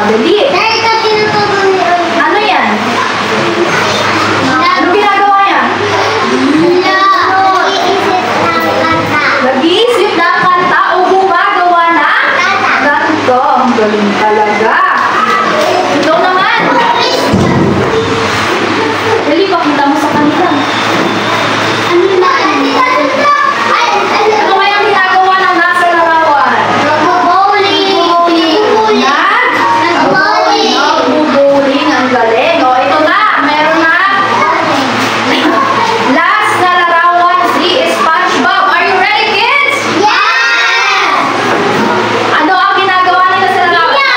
Dali. Ano yan? Ano ginagawa yan? Nag-iisip ng kanta o gumagawa ng ganito. Ang galing talaga. Ito naman. Dali, pakita mo sa kanila. Ano kaya ginagawa ng nasa larawan? Nag-bowling. Ang galing. O, ito na. Meron na. Last na larawan, si SpongeBob. Are you ready, kids? Ano ang ginagawa nila sa larawan?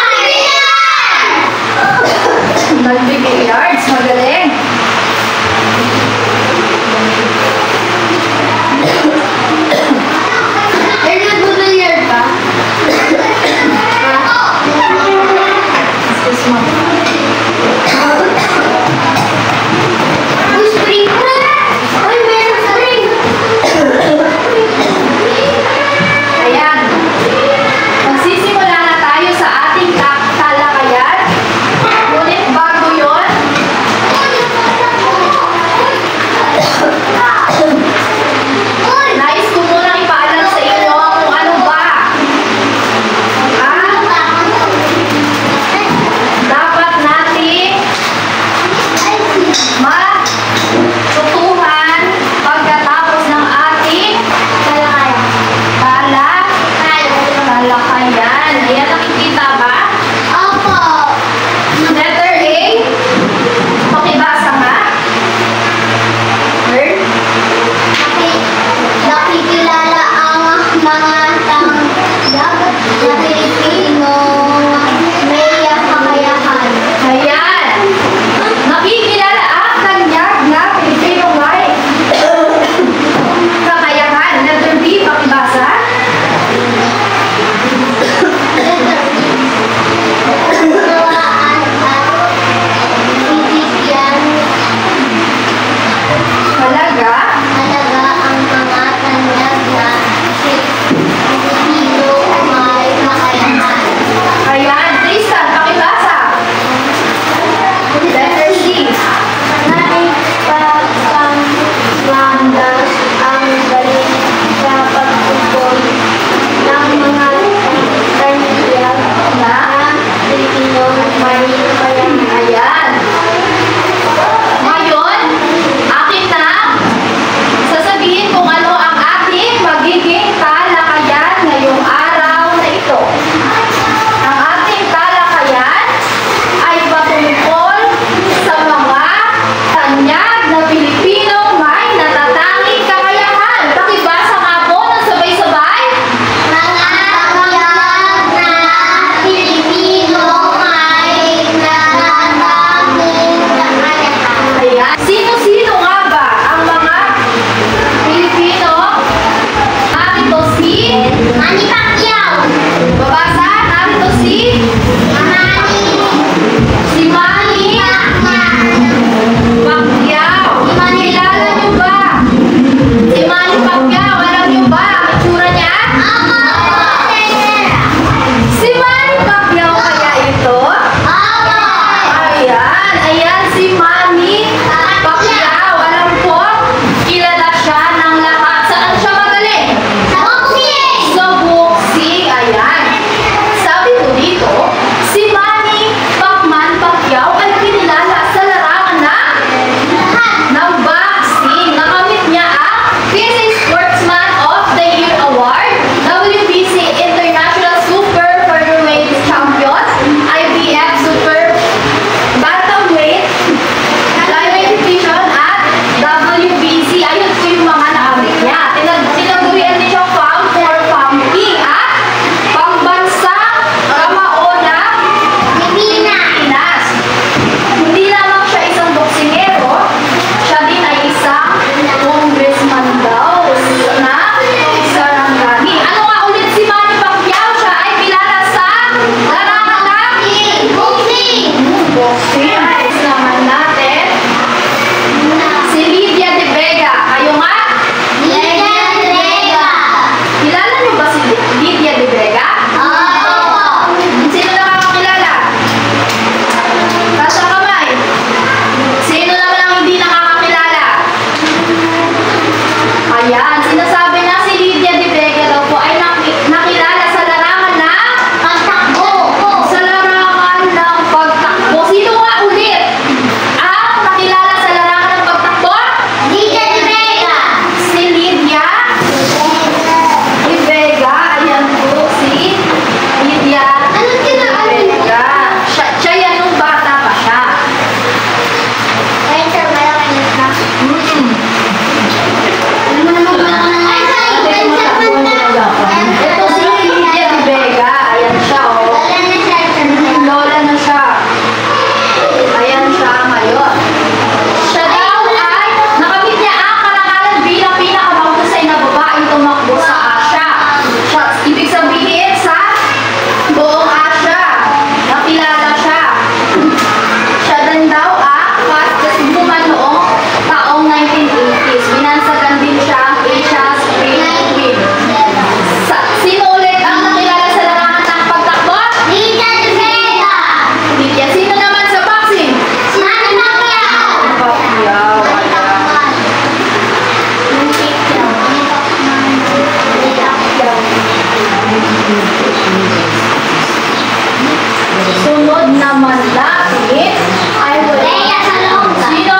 naman lapis, I will... Leia Salonga. Sino?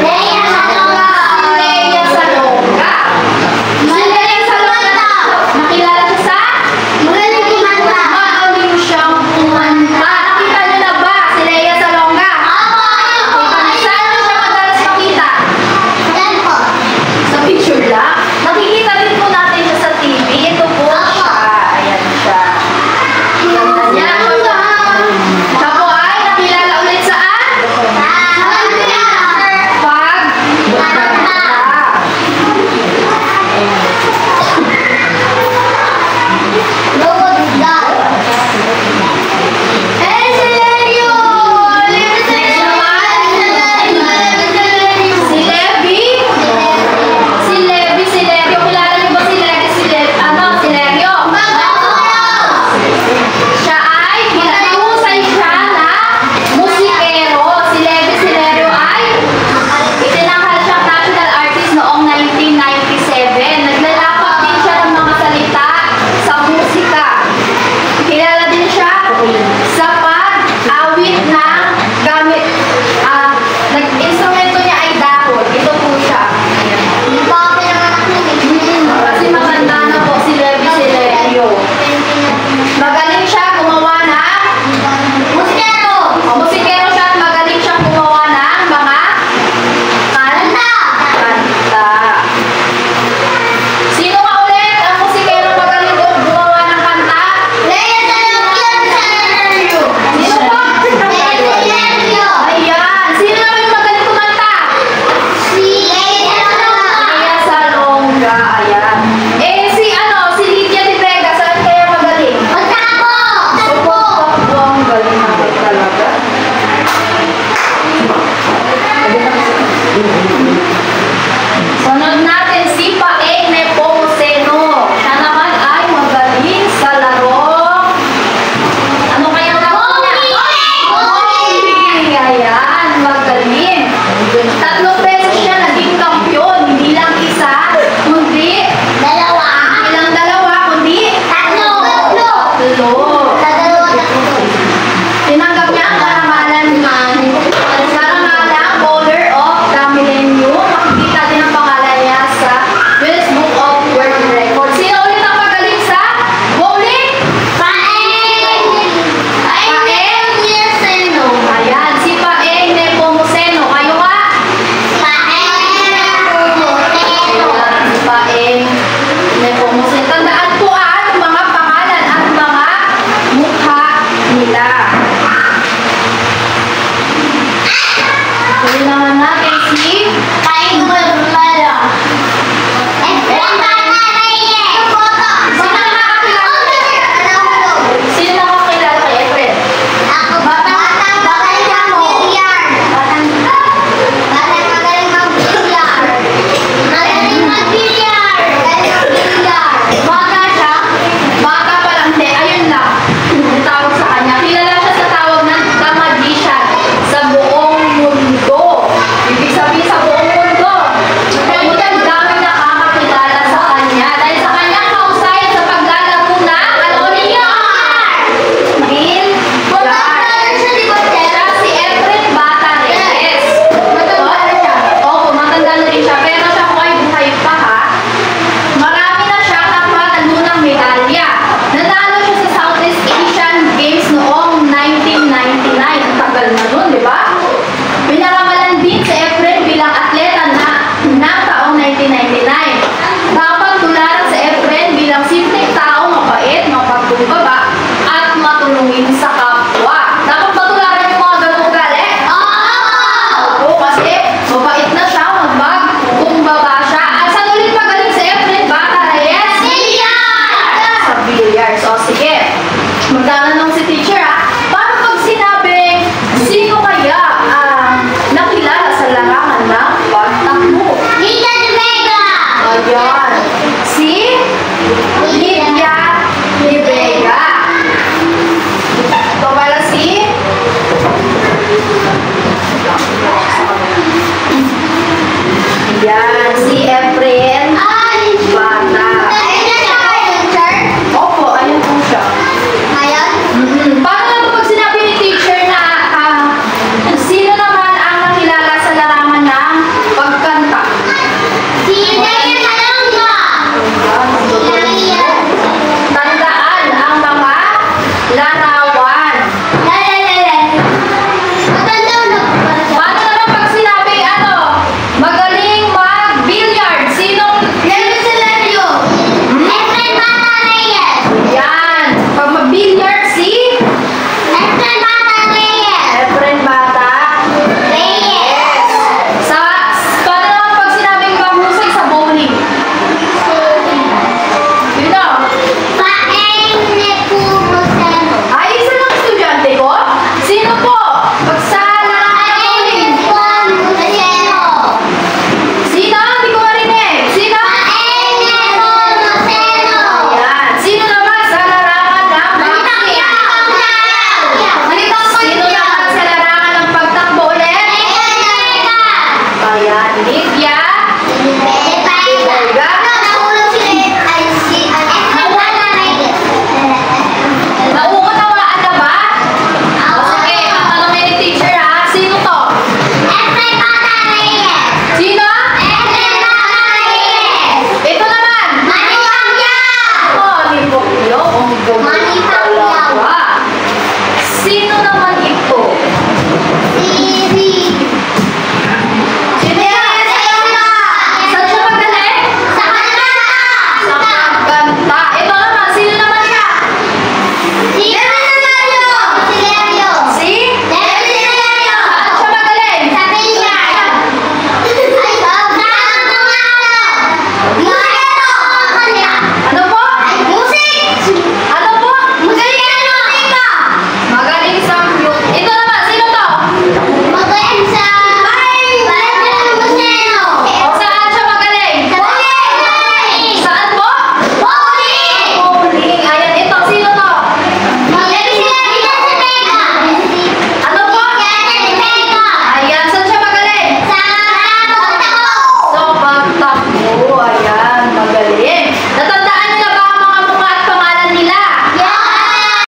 Leia Salonga. Leia Salonga. Si Leia Salonga, nakilala siya sa? Magaling kumanta. Magaling siyang kumanta. Nakita niyo na ba si Leia Salonga? Saan niyo siya madalas makita? Yan po. Sa picture lang. Nakikita din po natin siya sa TV. Ito po siya. Ayan siya. Ganda niya. Siya po ay nakilala ulit saan? Pag si Levi. Si Levi, si Lerio. Kilala niyo ba si Levi? Si Lerio? Siya ay pinahusay siya na musikero. Si Levi Silerio ay itinanghal siyang national artist noong 1997. Naglalapat din siya ng mga salita sa musika. Kilala din siya sa pag-awit ng gamit. Nag-instrumento niya ay dahon. Ito po siya. Kasi maganda na po si Levi Silerio. Magaling siya gumawa ng musikero siya at magaling siyang gumawa ng mga kanta. Sino nga ulit ang musikero magaling gumawa ng kanta? Sino po? Ayan. Sino naman yung magaling kumanta? Leia Salonga. Ayan. Si Lydia de Vega. Saan kaya magaling? Opo, ang galing natin talaga. Sunod natin si Paeng Nepomuceno. Siya naman ay magaling sa laro. Ano kayang laro niya? Bowling! Ayan, magaling. 3 beses siya naging kampiyon. Hindi lang isa, kundi hindi lang dalawa, kundi tatlo. Tinanggap niya ang karangalan Bowler of the Millennium. Makikita din ang pangalan niya sa Guinness Book of World Records. Sino ulit ang magaling sa bowling? Ayan, si Paeng Nepomuceno. Kayo nga? Ayan, si Paeng Nepomuceno. Tandaan po ang mga pangalan at mga mukha nila. Huli naman natin si sino nakakilala kay Efren? Bata siya, bata pa lang, hindi, ayun lang, yung tawag sa kanya. Kilala siya sa tawag ng The Magician sa buong mundo. Ibig Sino naman ito?